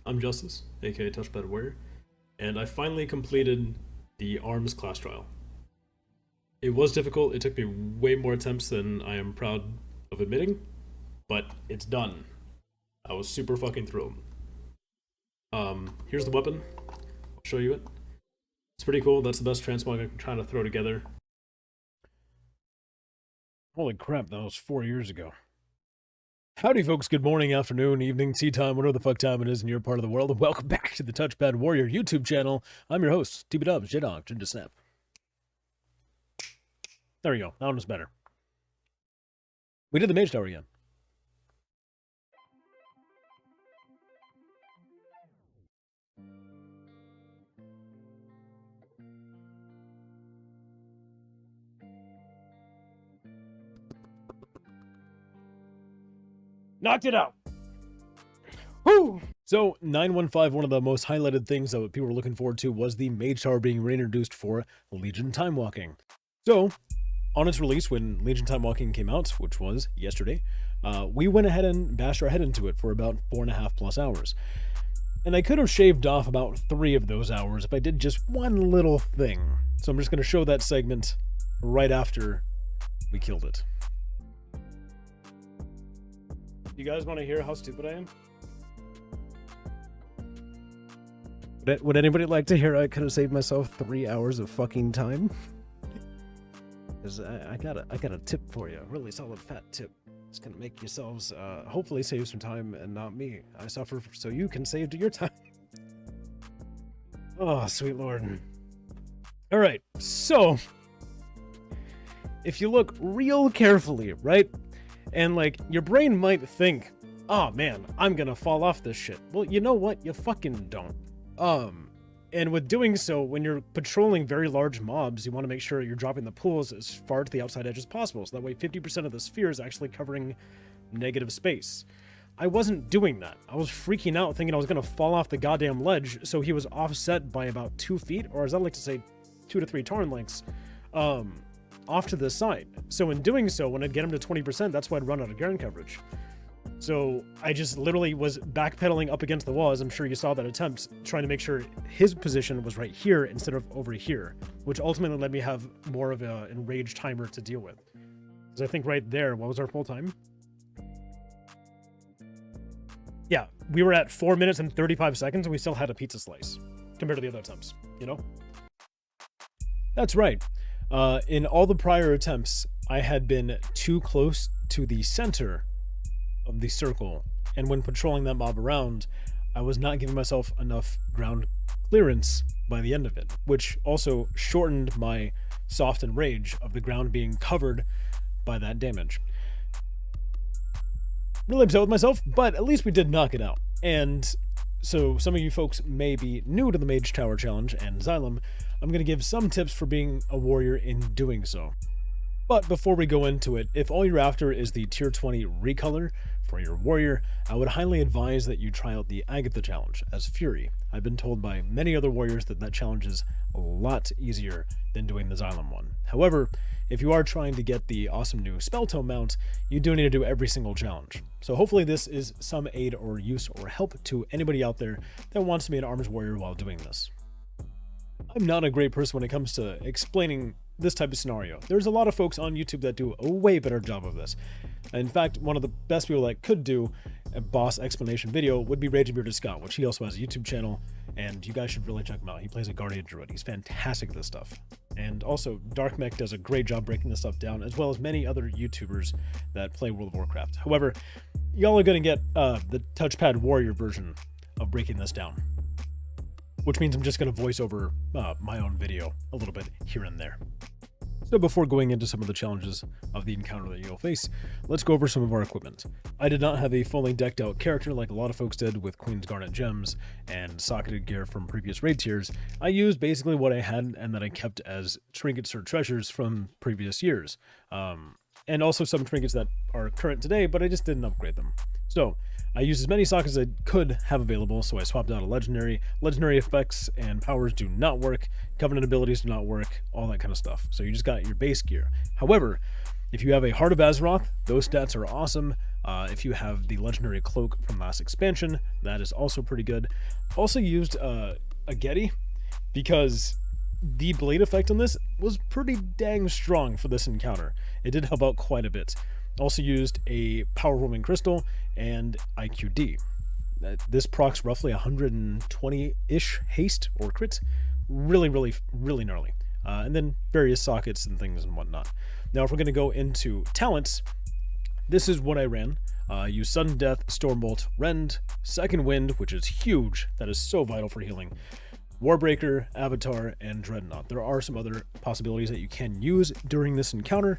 I'm Justice, aka Touchpad Warrior, and I finally completed the ARMS class trial. It was difficult, it took me way more attempts than I am proud of admitting, but it's done. I was super fucking thrilled. Here's the weapon. I'll show you it. It's pretty cool, that's the best transmog I'm trying to throw together. Holy crap, that was 4 years ago. Howdy folks, good morning, afternoon, evening, tea time, whatever the fuck time it is in your part of the world, and welcome back to the Touchpad Warrior YouTube channel. I'm your host, TB-Dubs, J-Dog, Ginger Snap. There we go, that one was better. We did the Mage Tower again. Knocked it out! Woo! So, 915, one of the most highlighted things that people were looking forward to was the Mage Tower being reintroduced for Legion Timewalking. So, on its release, when Legion Timewalking came out, which was yesterday, we went ahead and bashed our head into it for about 4.5+ hours. And I could have shaved off about 3 of those hours if I did just one little thing. So I'm just going to show that segment right after we killed it. You guys want to hear how stupid I am? Would anybody like to hear I could have saved myself 3 hours of fucking time? Because I got a tip for you, a really solid fat tip. It's gonna make yourselves hopefully save some time and not me. I suffer so you can save your time. Oh, sweet lord. All right, so if you look real carefully, right? And like your brain might think, oh man, I'm gonna fall off this shit. Well, you know what? You fucking don't. And with doing so, when you're patrolling very large mobs, you want to make sure you're dropping the pools as far to the outside edge as possible. So that way 50% of the sphere is actually covering negative space. I wasn't doing that. I was freaking out thinking I was going to fall off the goddamn ledge. So he was offset by about 2 feet, or as I like to say, 2 to 3 Tarn lengths, off to the side. So in doing so, when I'd get him to 20%, that's why I'd run out of ground coverage. So I just literally was backpedaling up against the wall, as I'm sure you saw that attempt, trying to make sure his position was right here instead of over here, which ultimately let me have more of an enraged timer to deal with. Because I think right there, what was our full time? Yeah, we were at 4 minutes and 35 seconds and we still had a pizza slice compared to the other attempts, you know? That's right. In all the prior attempts, I had been too close to the center of the circle, and when patrolling that mob around, I was not giving myself enough ground clearance by the end of it, which also shortened my soft and rage of the ground being covered by that damage. Really upset with myself, but at least we did knock it out. And so some of you folks may be new to the Mage Tower Challenge and Xylem. I'm going to give some tips for being a warrior in doing so. But before we go into it, if all you're after is the tier 20 recolor for your warrior, I would highly advise that you try out the Agatha challenge as Fury. I've been told by many other warriors that that challenge is a lot easier than doing the Xylem one. However, if you are trying to get the awesome new spell tome mount, you do need to do every single challenge. So hopefully this is some aid or use or help to anybody out there that wants to be an arms warrior while doing this. I'm not a great person when it comes to explaining this type of scenario. There's a lot of folks on YouTube that do a way better job of this. In fact, one of the best people that could do a boss explanation video would be RagingbeardedScot, which he also has a YouTube channel, and you guys should really check him out. He plays a Guardian Druid. He's fantastic at this stuff. And also, Darkmech does a great job breaking this stuff down, as well as many other YouTubers that play World of Warcraft. However, y'all are going to get the Touchpad Warrior version of breaking this down, which means I'm just going to voice over my own video a little bit here and there. So before going into some of the challenges of the encounter that you'll face, let's go over some of our equipment. I did not have a fully decked out character like a lot of folks did with Queen's Garnet gems and socketed gear from previous raid tiers. I used basically what I had and that I kept as trinkets or treasures from previous years. And also some trinkets that are current today, but I just didn't upgrade them. So I used as many sockets as I could have available, so I swapped out a legendary. Legendary effects and powers do not work, covenant abilities do not work, all that kind of stuff. So you just got your base gear. However, if you have a Heart of Azeroth, those stats are awesome. If you have the legendary cloak from last expansion, that is also pretty good. Also used a Getty because the blade effect on this was pretty dang strong for this encounter. It did help out quite a bit. Also used a power roaming crystal and IQD. This procs roughly 120-ish haste or crit. Really gnarly. And then various sockets and things and whatnot. Now, if we're going to go into talents, this is what I ran. Use Sudden Death, Stormbolt, Rend, Second Wind, which is huge. That is so vital for healing. Warbreaker, Avatar, and Dreadnought. There are some other possibilities that you can use during this encounter.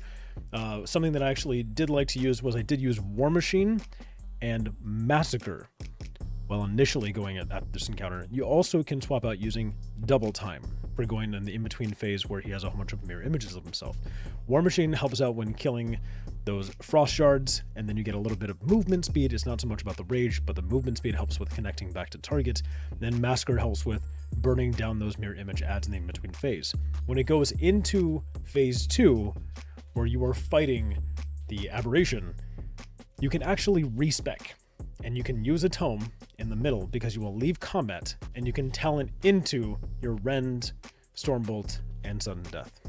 Something that I actually did like to use was I did use War Machine and Massacre while initially going at this encounter. You also can swap out using Double Time for going in the in-between phase where he has a whole bunch of mirror images of himself. War Machine helps out when killing those frost shards, and then you get a little bit of movement speed. It's not so much about the rage, but the movement speed helps with connecting back to target. Then Massacre helps with burning down those mirror image ads in the in-between phase. When it goes into phase 2, where you are fighting the aberration, you can actually respec, and you can use a tome in the middle because you will leave combat, and you can talent into your Rend, Stormbolt, and Sudden Death.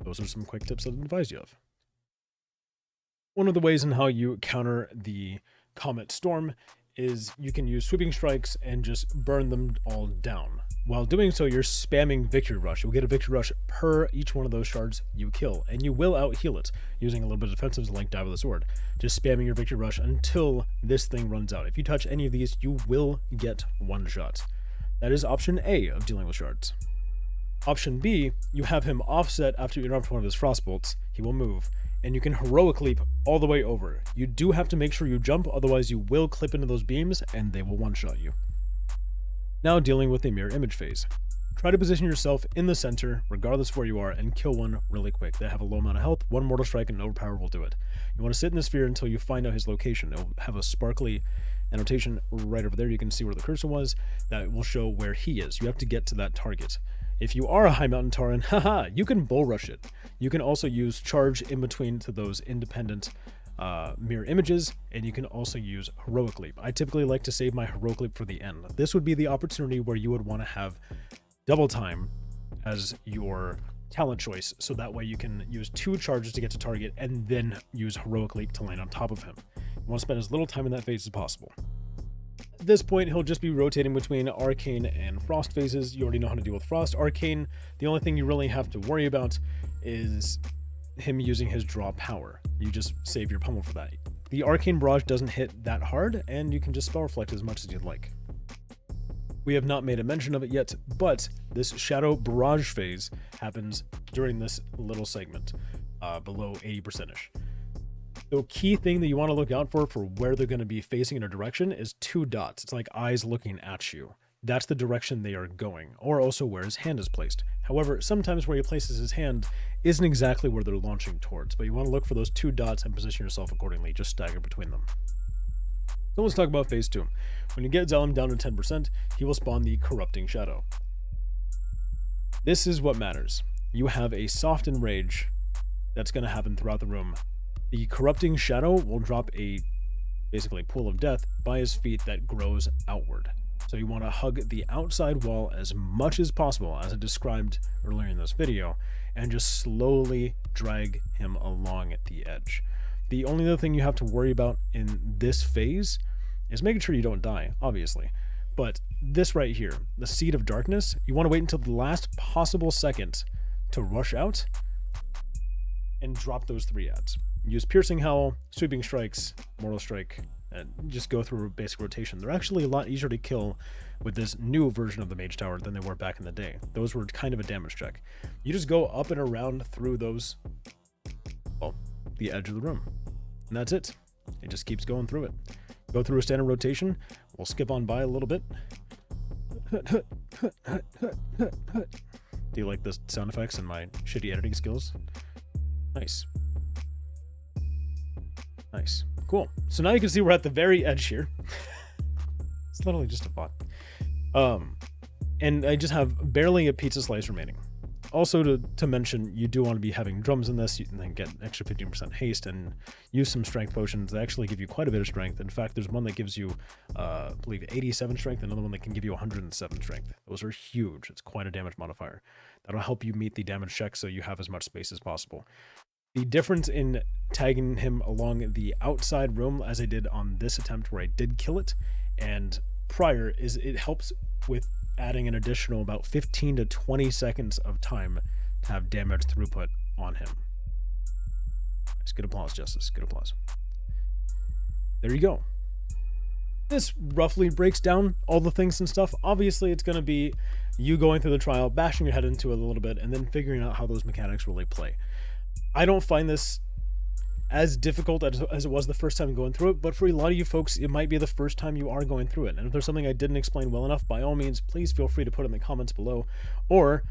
Those are some quick tips that I'd advise you of. One of the ways in how you counter the Comet Storm is you can use Sweeping Strikes and just burn them all down. While doing so, you're spamming Victory Rush. You'll get a Victory Rush per each one of those shards you kill, and you will out-heal it, using a little bit of defensives like Die with the Sword. Just spamming your Victory Rush until this thing runs out. If you touch any of these, you will get one shot. That is option A of dealing with shards. Option B, you have him offset after you interrupt one of his Frostbolts. He will move, and you can heroic leap all the way over. You do have to make sure you jump, otherwise you will clip into those beams and they will one-shot you. Now dealing with the mirror image phase. Try to position yourself in the center, regardless of where you are, and kill one really quick. They have a low amount of health, one mortal strike and an overpower will do it. You want to sit in the sphere until you find out his location. It will have a sparkly annotation right over there. You can see where the cursor was. That will show where he is. You have to get to that target. If you are a High Mountain Tauren, haha, you can bull rush it. You can also use charge in between to those independent mirror images, and you can also use heroic leap. I typically like to save my heroic leap for the end. This would be the opportunity where you would want to have Double Time as your talent choice, so that way you can use 2 charges to get to target and then use heroic leap to land on top of him. You want to spend as little time in that phase as possible. At this point, he'll just be rotating between Arcane and Frost phases. You already know how to deal with Frost. Arcane, the only thing you really have to worry about is him using his draw power. You just save your pummel for that. The Arcane Barrage doesn't hit that hard, and you can just Spell Reflect as much as you'd like. We have not made a mention of it yet, but this Shadow Barrage phase happens during this little segment, below 80%-ish. The key thing that you want to look out for where they're going to be facing in a direction is 2 dots. It's like eyes looking at you. That's the direction they are going, or also where his hand is placed. However, sometimes where he places his hand isn't exactly where they're launching towards, but you want to look for those 2 dots and position yourself accordingly, just stagger between them. So let's talk about phase 2. When you get Xylem down to 10%, he will spawn the Corrupting Shadow. This is what matters. You have a soft enrage that's going to happen throughout the room. The Corrupting Shadow will drop a basically pool of death by his feet that grows outward. So you want to hug the outside wall as much as possible, as I described earlier in this video, and just slowly drag him along at the edge. The only other thing you have to worry about in this phase is making sure you don't die, obviously. But this right here, the Seed of Darkness, you want to wait until the last possible second to rush out and drop those 3 ads. Use Piercing Howl, Sweeping Strikes, Mortal Strike, and just go through a basic rotation. They're actually a lot easier to kill with this new version of the Mage Tower than they were back in the day. Those were kind of a damage check. You just go up and around through those, well, the edge of the room. And that's it. It just keeps going through it. Go through a standard rotation. We'll skip on by a little bit. Do you like the sound effects and my shitty editing skills? Nice. Nice. Cool. So now you can see we're at the very edge here. It's literally just a bot. And I just have barely a pizza slice remaining. also to mention, you do want to be having drums in this. You can then get an extra 15% haste and use some strength potions. They actually give you quite a bit of strength. In fact, there's one that gives you, I believe, 87 strength, and another one that can give you 107 strength. Those are huge. It's quite a damage modifier. That'll help you meet the damage check so you have as much space as possible. The difference in tagging him along the outside room, as I did on this attempt where I did kill it, and prior, is it helps with adding an additional about 15 to 20 seconds of time to have damage throughput on him. Nice. Good applause, Justice. Good applause. There you go. This roughly breaks down all the things and stuff. Obviously, it's going to be you going through the trial, bashing your head into it a little bit, and then figuring out how those mechanics really play. I don't find this as difficult as it was the first time going through it, but for a lot of you folks, it might be the first time you are going through it. And if there's something I didn't explain well enough, by all means, please feel free to put it in the comments below, or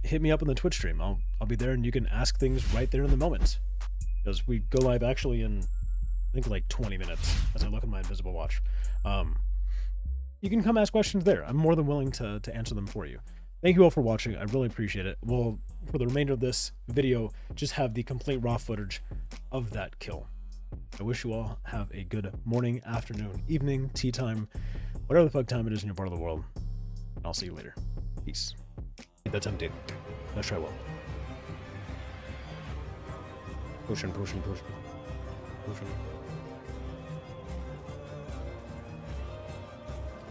hit me up on the Twitch stream. I'll be there, and you can ask things right there in the moment, because we go live actually in, I think, like 20 minutes as I look at my invisible watch. You can come ask questions there. I'm more than willing to answer them for you. Thank you all for watching. I really appreciate it. We'll, for the remainder of this video, just have the complete raw footage of that kill. I wish you all have a good morning, afternoon, evening, tea time, whatever the fuck time it is in your part of the world. And I'll see you later. Peace. That's empty. Let's try well. Potion, potion, potion. Potion.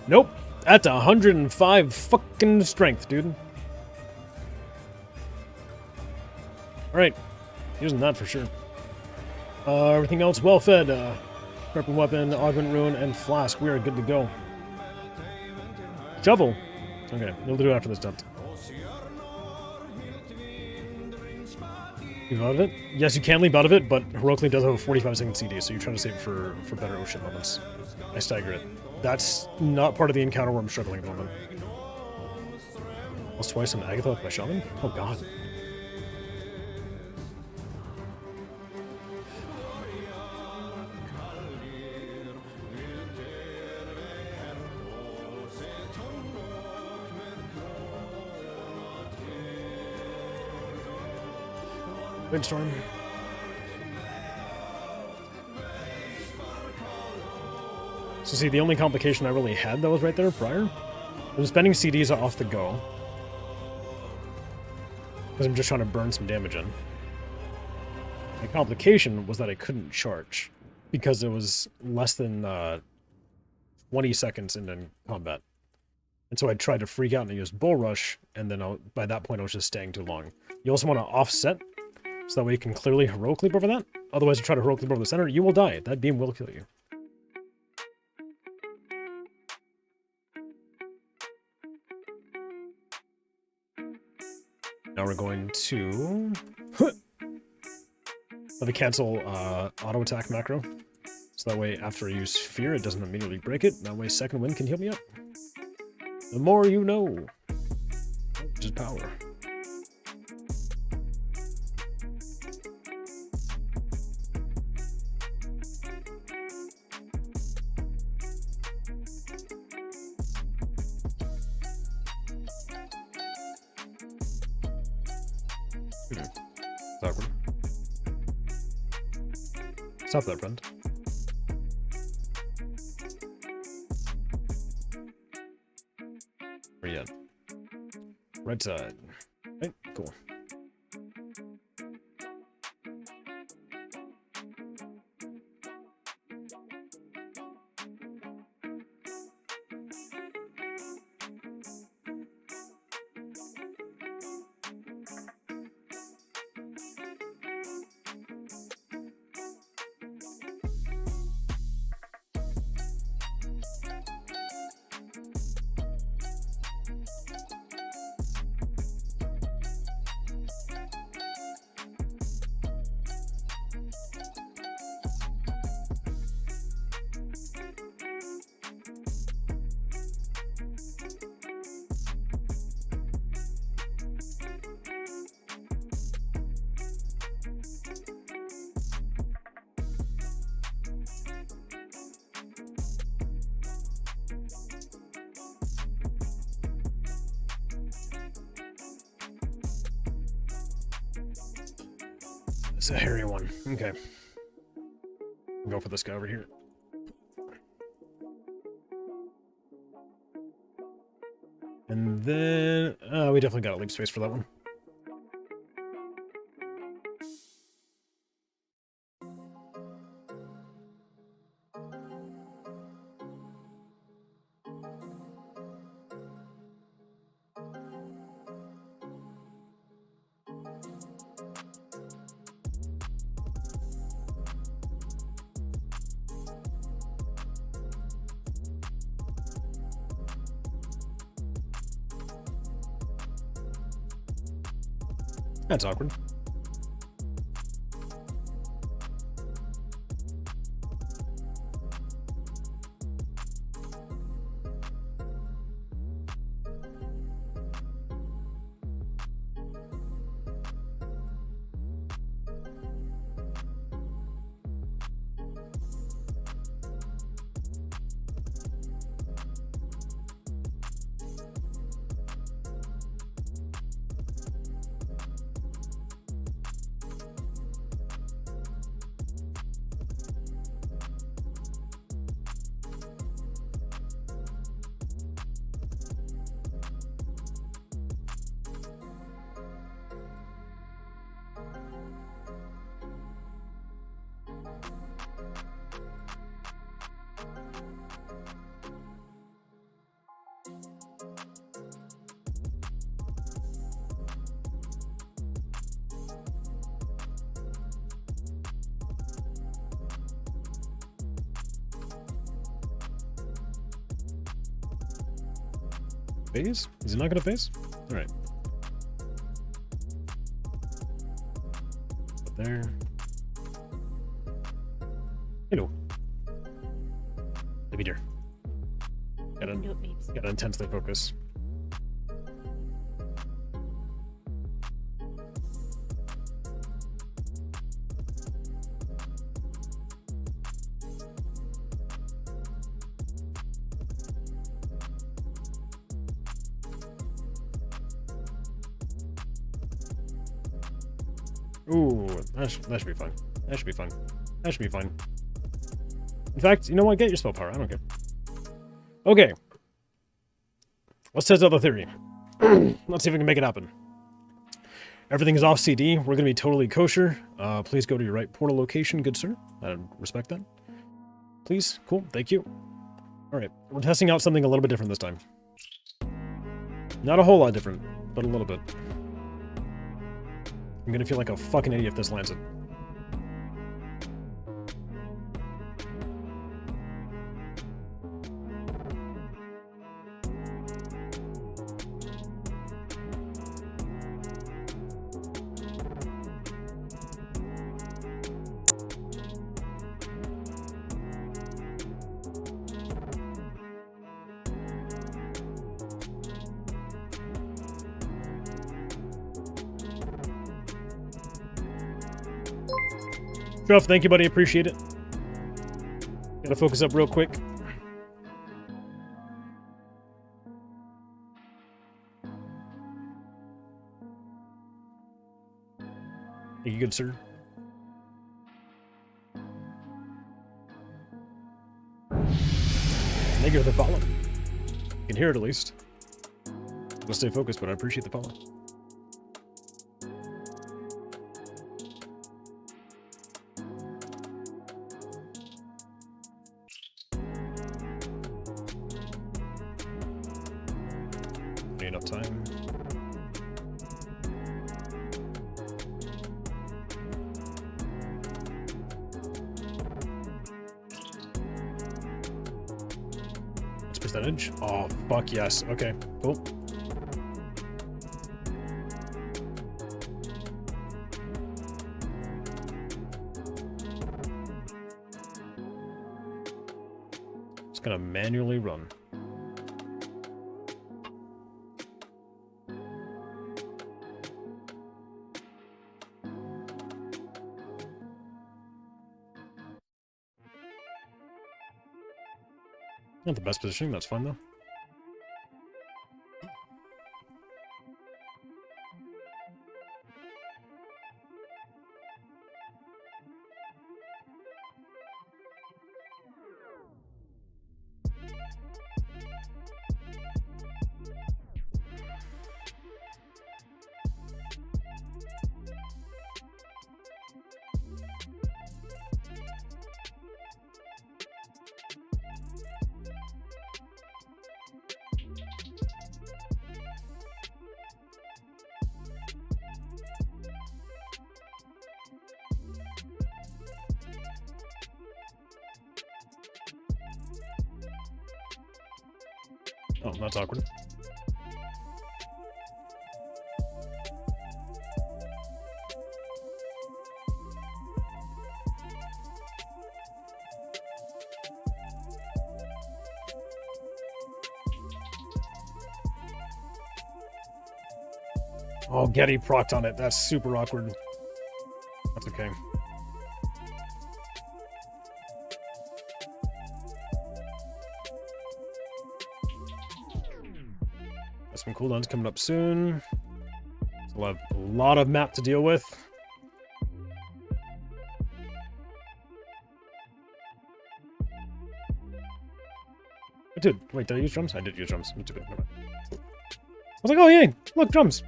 Nope. That's 105 fucking strength, dude. Alright. Using that for sure. Everything else well fed. Prepper weapon, augment rune, and flask. We are good to go. Shovel. Okay, we'll do it after this done. Leave out of it? Yes, you can leave out of it, but heroically does have a 45-second CD, so you're trying to save it for better ocean moments. I stagger it. That's not part of the encounter where I'm struggling at the moment. Plus twice on Agatha with my shaman? Oh god. Windstorm. So see, the only complication I really had that was right there prior was spending CDs off the go. Because I'm just trying to burn some damage in. The complication was that I couldn't charge. Because it was less than 20 seconds into combat. And so I tried to freak out and I used Bull Rush, and then by that point I was just staying too long. You also want to offset, so that way you can clearly heroic leap over that. Otherwise, you try to heroic leap over the center, you will die. That beam will kill you. Now we're going to let me cancel auto attack macro, so that way after I use fear, it doesn't immediately break it. That way second wind can heal me up. The more you know, which is power. Awkward. Stop that, friend. Where you at? Right side. Right, cool. It's a hairy one. Okay. Go for this guy over here. And then... we definitely got a leap space for that one. That's awkward. Phase? Is he not gonna phase? Alright. Up there. Hello. Baby dear. Gotta intensely focus. Ooh, that should be fun. That should be fun. That should be fun. In fact, you know what? Get your spell power. I don't care. Okay. Let's test out the theory. Let's see if we can make it happen. Everything is off CD. We're going to be totally kosher. Please go to your right portal location, good sir. I respect that. Please. Cool. Thank you. All right. We're testing out something a little bit different this time. Not a whole lot different, but a little bit. I'm gonna feel like a fucking idiot if this lands it. Druff, thank you, buddy. Appreciate it. Gotta focus up real quick. Thank you, good sir. Thank you for the follow. You can hear it at least. I'll stay focused, but I appreciate the follow. Enough time. What's percentage? Oh, fuck yes. Okay, cool. Just gonna manually run. Not the best positioning, that's fine though. Oh, that's awkward. Oh, Getty procced on it. That's super awkward. That's okay. Some cooldowns coming up soon. So we'll have a lot of map to deal with. Dude, wait, did I use drums? I did use drums. I'm stupid. Never mind. I was like, oh, yay, look, drums.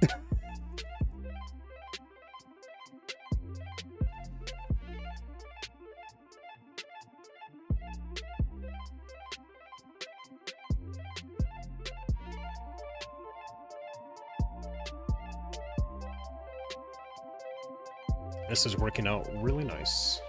This is working out really nice.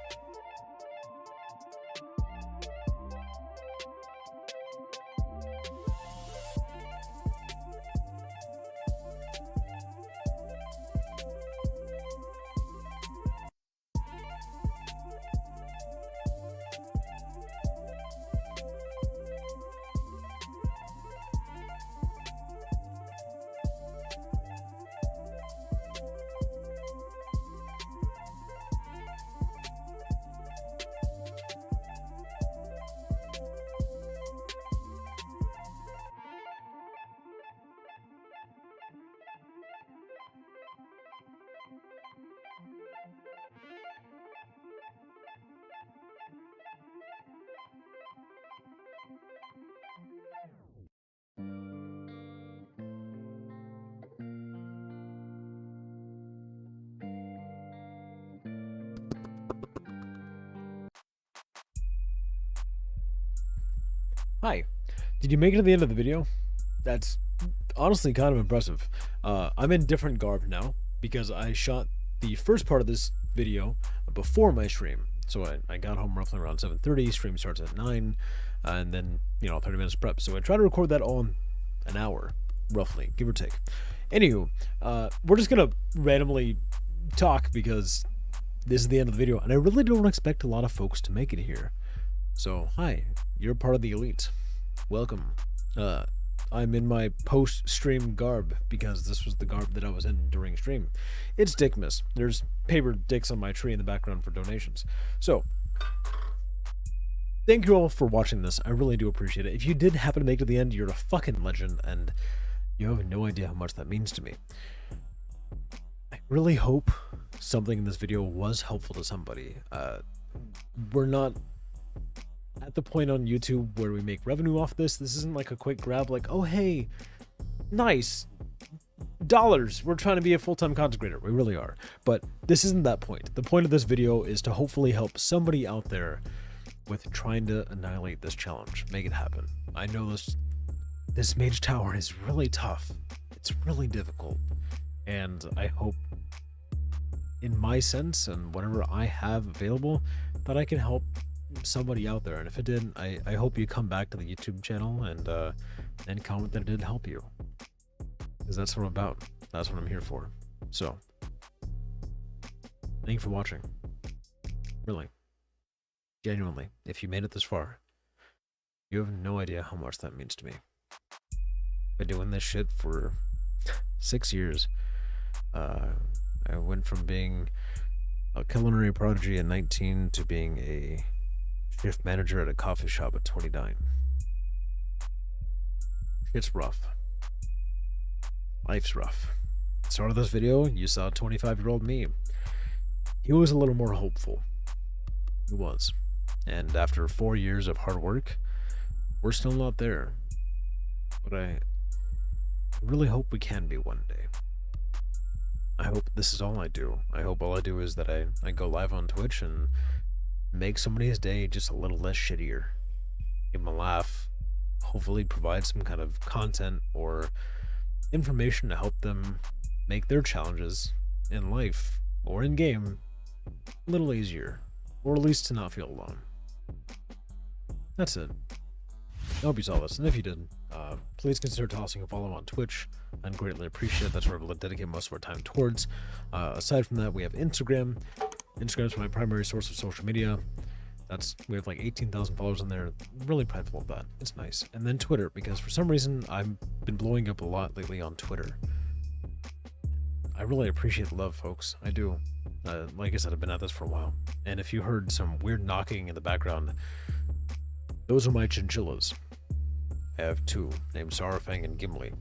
Hi. Did you make it to the end of the video? That's honestly kind of impressive. I'm in different garb now because I shot the first part of this video before my stream. So I got home roughly around 7:30, stream starts at 9, and then, 30 minutes prep. So I try to record that all in an hour, roughly, give or take. Anywho, we're just going to randomly talk because this is the end of the video, and I really don't expect a lot of folks to make it here. So, hi, you're part of the elite. Welcome. I'm in my post-stream garb because this was the garb that I was in during stream. It's Dickmas. There's paper dicks on my tree in the background for donations. So, thank you all for watching this. I really do appreciate it. If you did happen to make it to the end, you're a fucking legend, and you have no idea how much that means to me. I really hope something in this video was helpful to somebody. We're not at the point on YouTube where we make revenue off this. This isn't like a quick grab like, oh hey, nice dollars, we're trying to be a full-time content creator. We really are, but this isn't that point. The point of this video is to hopefully help somebody out there with trying to annihilate this challenge, make it happen. I know this mage tower is really tough, it's really difficult, and I hope in my sense and whatever I have available that I can help somebody out there. And if it did, I hope you come back to the YouTube channel and comment that it did help you, because that's what I'm about. That's what I'm here for. So thank you for watching. Really, genuinely, if you made it this far, you have no idea how much that means to me. Been doing this shit for 6 years. I went from being a culinary prodigy at 19 to being a shift manager at a coffee shop at 29. It's rough. Life's rough. At the start of this video, you saw 25-year-old me. He was a little more hopeful. He was. And after 4 years of hard work, we're still not there. But I really hope we can be one day. I hope this is all I do. I hope all I do is that I go live on Twitch and make somebody's day just a little less shittier. Give them a laugh. Hopefully provide some kind of content or information to help them make their challenges in life or in game a little easier. Or at least to not feel alone. That's it. I hope you saw this, and if you did, Please consider tossing a follow on Twitch. I'd greatly appreciate it. That's where we'll dedicate most of our time towards. Aside from that, we have Instagram. Instagram's my primary source of social media. We have like 18,000 followers on there. Really prideful of that. It's nice. And then Twitter, because for some reason I've been blowing up a lot lately on Twitter. I really appreciate the love, folks. I do. Like I said, I've been at this for a while. And if you heard some weird knocking in the background, those are my chinchillas. I have two, named Sarafang and Gimli.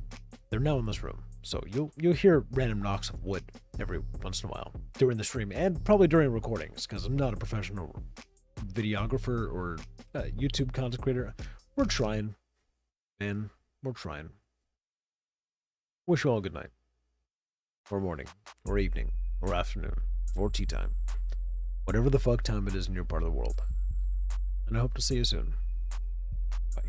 They're now in this room, so you'll hear random knocks of wood every once in a while during the stream, and probably during recordings, because I'm not a professional videographer or YouTube content creator. We're trying, man. We're trying. Wish you all a good night, or morning, or evening, or afternoon, or tea time. Whatever the fuck time it is in your part of the world. And I hope to see you soon. Bye.